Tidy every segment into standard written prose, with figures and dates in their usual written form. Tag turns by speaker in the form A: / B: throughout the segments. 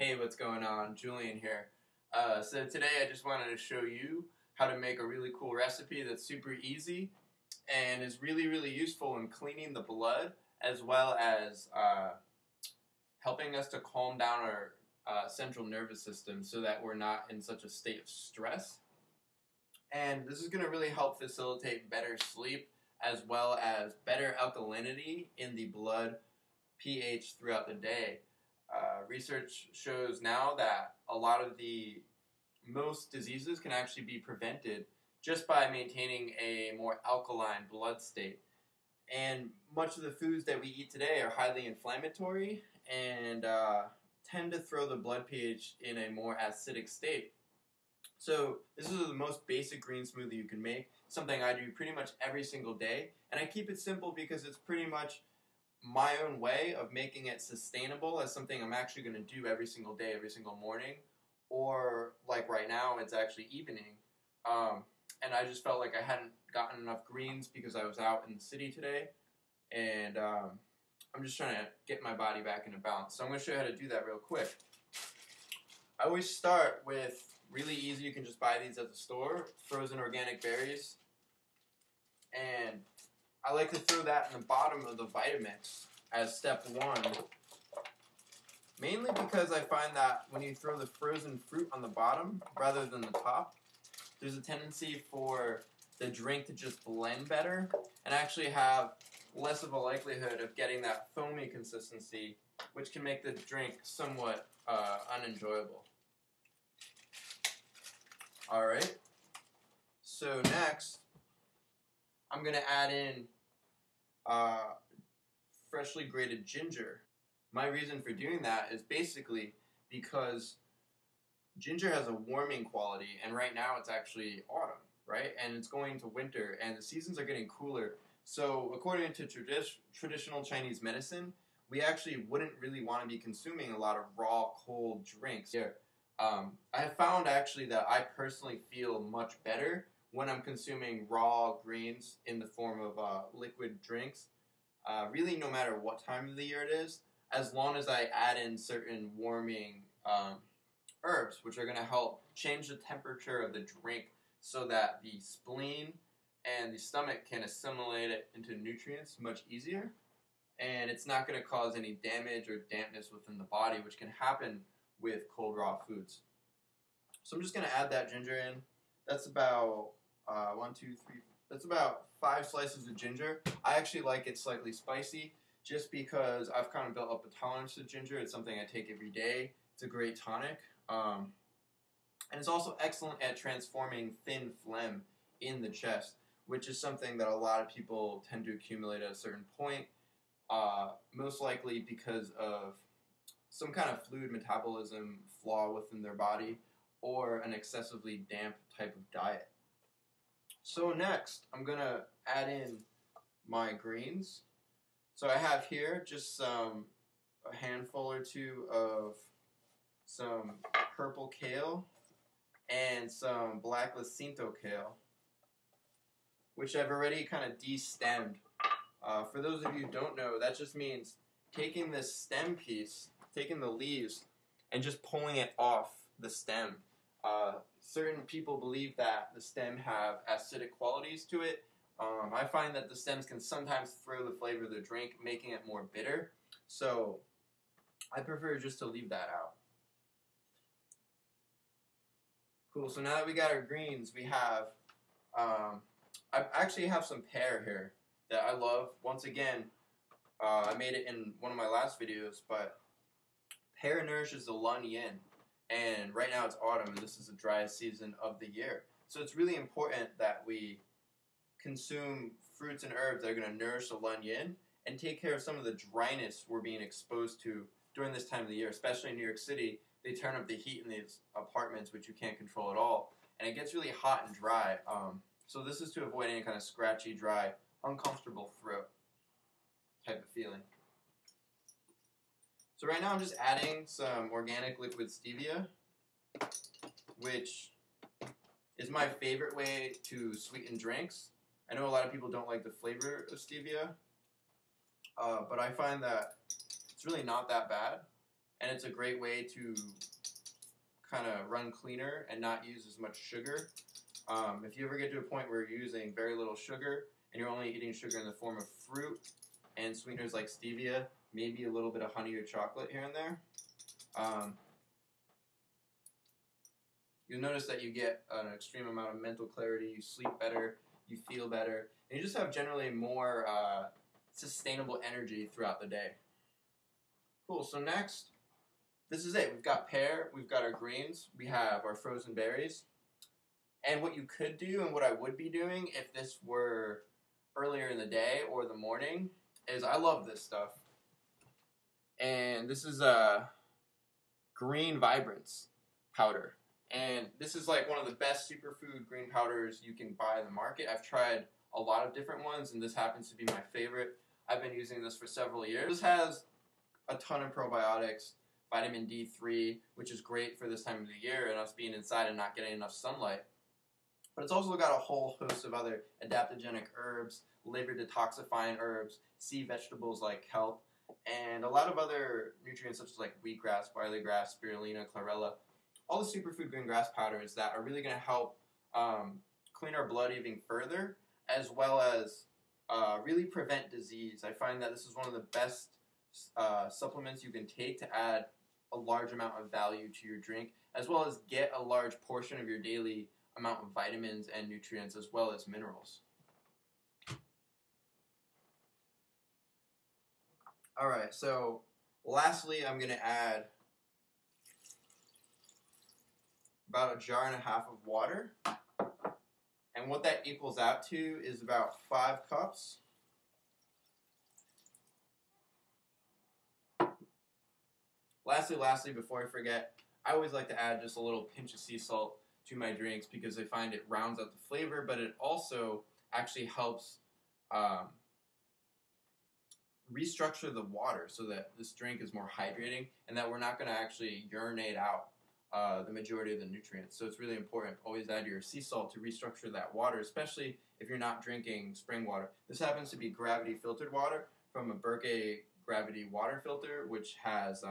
A: Hey, what's going on? Julian here. So today I just wanted to show you how to make a really cool recipe that's super easy and is really useful in cleaning the blood as well as helping us to calm down our central nervous system so that we're not in such a state of stress. And this is going to really help facilitate better sleep as well as better alkalinity in the blood pH throughout the day. Research shows now that a lot of the most diseases can actually be prevented just by maintaining a more alkaline blood state. And much of the foods that we eat today are highly inflammatory and tend to throw the blood pH in a more acidic state. So this is the most basic green smoothie you can make, something I do pretty much every single day. And I keep it simple because it's pretty much my own way of making it sustainable as something I'm actually going to do every single day, every single morning, or like right now, it's actually evening. And I just felt like I hadn't gotten enough greens because I was out in the city today, and I'm just trying to get my body back into balance. So I'm going to show you how to do that real quick. I always start with really easy, you can just buy these at the store, frozen organic berries, and I like to throw that in the bottom of the Vitamix as step one, mainly because I find that when you throw the frozen fruit on the bottom rather than the top, there's a tendency for the drink to just blend better and actually have less of a likelihood of getting that foamy consistency, which can make the drink somewhat unenjoyable. Alright, so next, I'm going to add in freshly grated ginger. My reason for doing that is basically because ginger has a warming quality, and right now it's actually autumn, right? And it's going to winter, and the seasons are getting cooler. So according to traditional Chinese medicine, we actually wouldn't really want to be consuming a lot of raw, cold drinks here. I have found actually that I personally feel much better when I'm consuming raw greens in the form of liquid drinks, really no matter what time of the year it is, as long as I add in certain warming herbs, which are going to help change the temperature of the drink so that the spleen and the stomach can assimilate it into nutrients much easier, and it's not going to cause any damage or dampness within the body, which can happen with cold raw foods. So I'm just going to add that ginger in. That's about that's about 5 slices of ginger. I actually like it slightly spicy just because I've kind of built up a tolerance to ginger. It's something I take every day. It's a great tonic. And it's also excellent at transforming thin phlegm in the chest, which is something that a lot of people tend to accumulate at a certain point, most likely because of some kind of fluid metabolism flaw within their body or an excessively damp type of diet. So next, I'm going to add in my greens. So I have here just a handful or two of some purple kale and some black Jacinto kale, which I've already kind of de-stemmed. For those of you who don't know, that just means taking this stem piece, taking the leaves, and just pulling it off the stem. Certain people believe that the stem have acidic qualities to it. I find that the stems can sometimes throw the flavor of the drink, making it more bitter. So I prefer just to leave that out. Cool, so now that we got our greens, we have, I actually have some pear here that I love. Once again, I made it in one of my last videos, but pear nourishes the lung yin. And right now it's autumn, and this is the driest season of the year. So it's really important that we consume fruits and herbs that are going to nourish the lung yin and take care of some of the dryness we're being exposed to during this time of the year. Especially in New York City, they turn up the heat in these apartments, which you can't control at all. And it gets really hot and dry. So this is to avoid any kind of scratchy, dry, uncomfortable throat type of feeling. So right now I'm just adding some organic liquid stevia, which is my favorite way to sweeten drinks. I know a lot of people don't like the flavor of stevia, but I find that it's really not that bad. and it's a great way to kind of run cleaner and not use as much sugar. If you ever get to a point where you're using very little sugar and you're only eating sugar in the form of fruit and sweeteners like stevia, maybe a little bit of honey or chocolate here and there, you'll notice that you get an extreme amount of mental clarity, you sleep better, you feel better, and you just have generally more sustainable energy throughout the day. Cool, so next, this is it. We've got pear, we've got our greens, we have our frozen berries. And what you could do, and what I would be doing if this were earlier in the day or the morning, is I love this stuff. And this is a green vibrance powder. And this is like one of the best superfood green powders you can buy in the market. I've tried a lot of different ones, and this happens to be my favorite. I've been using this for several years. This has a ton of probiotics, vitamin D3, which is great for this time of the year and us being inside and not getting enough sunlight. But it's also got a whole host of other adaptogenic herbs, liver detoxifying herbs, sea vegetables like kelp, and a lot of other nutrients such as like wheatgrass, barley grass, spirulina, chlorella. All the superfood green grass powders that are really going to help clean our blood even further, as well as really prevent disease. I find that this is one of the best supplements you can take to add a large amount of value to your drink, as well as get a large portion of your daily amount of vitamins and nutrients, as well as minerals. Alright, so lastly, I'm going to add about 1.5 jars of water. And what that equals out to is about 5 cups. Lastly, before I forget, I always like to add just a little pinch of sea salt to my drinks because I find it rounds out the flavor, but it also actually helps restructure the water so that this drink is more hydrating and that we're not going to actually urinate out the majority of the nutrients. So it's really important. Always add your sea salt to restructure that water, especially if you're not drinking spring water. This happens to be gravity filtered water from a Berkey gravity water filter, which has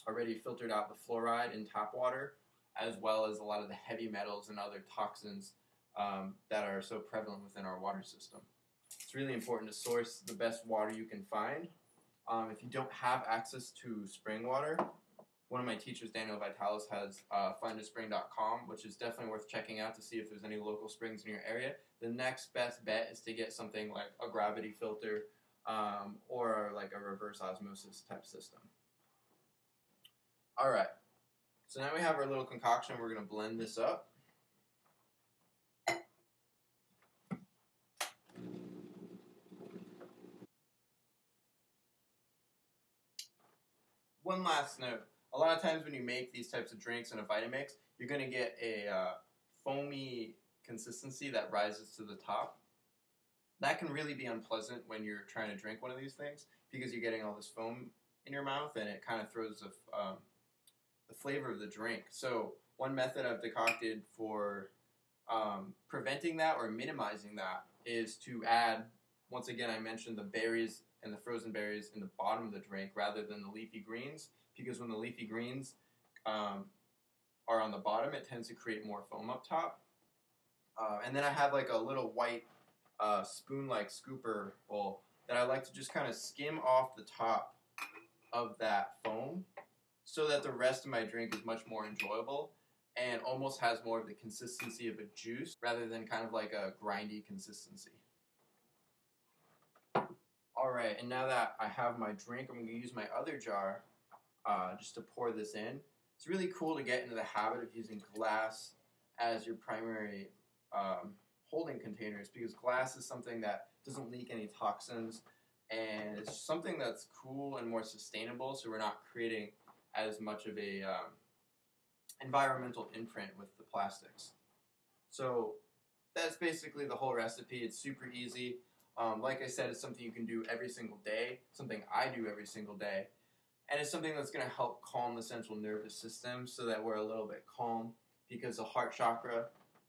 A: already filtered out the fluoride in tap water, as well as a lot of the heavy metals and other toxins that are so prevalent within our water system. It's really important to source the best water you can find. If you don't have access to spring water, one of my teachers, Daniel Vitalis, has findaspring.com, which is definitely worth checking out to see if there's any local springs in your area. The next best bet is to get something like a gravity filter or like a reverse osmosis type system. Alright, so now we have our little concoction. We're going to blend this up. One last note. A lot of times when you make these types of drinks in a Vitamix, you're going to get a foamy consistency that rises to the top. That can really be unpleasant when you're trying to drink one of these things because you're getting all this foam in your mouth and it kind of throws the flavor of the drink. So one method I've decocted for preventing that or minimizing that is to add, once again I mentioned the berries and the frozen berries in the bottom of the drink rather than the leafy greens, because when the leafy greens are on the bottom, it tends to create more foam up top. And then I have like a little white spoon-like scooper bowl that I like to just kind of skim off the top of that foam so that the rest of my drink is much more enjoyable and almost has more of the consistency of a juice rather than kind of like a grindy consistency. Alright, and now that I have my drink, I'm going to use my other jar just to pour this in. It's really cool to get into the habit of using glass as your primary holding containers because glass is something that doesn't leak any toxins and it's something that's cool and more sustainable, so we're not creating as much of a environmental imprint with the plastics. So that's basically the whole recipe. It's super easy. Like I said, it's something you can do every single day, something I do every single day, and it's something that's going to help calm the central nervous system so that we're a little bit calm because the heart chakra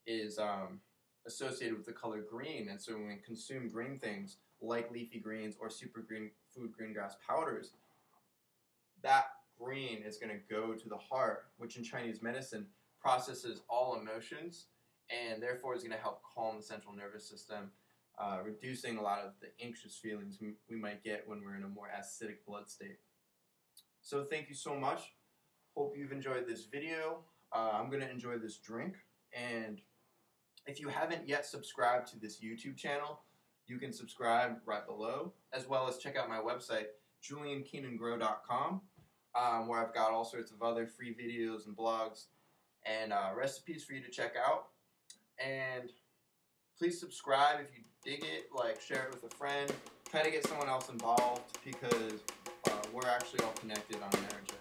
A: is associated with the color green, and so when we consume green things like leafy greens or super green food green grass powders, that brain is going to go to the heart, which in Chinese medicine processes all emotions, and therefore is going to help calm the central nervous system, reducing a lot of the anxious feelings we might get when we're in a more acidic blood state. So thank you so much. Hope you've enjoyed this video. I'm going to enjoy this drink, and if you haven't yet subscribed to this YouTube channel, you can subscribe right below, as well as check out my website, juliankeenangrow.com, where I've got all sorts of other free videos and blogs and recipes for you to check out. And please subscribe if you dig it, like, share it with a friend, try to get someone else involved, because we're actually all connected on Marriage.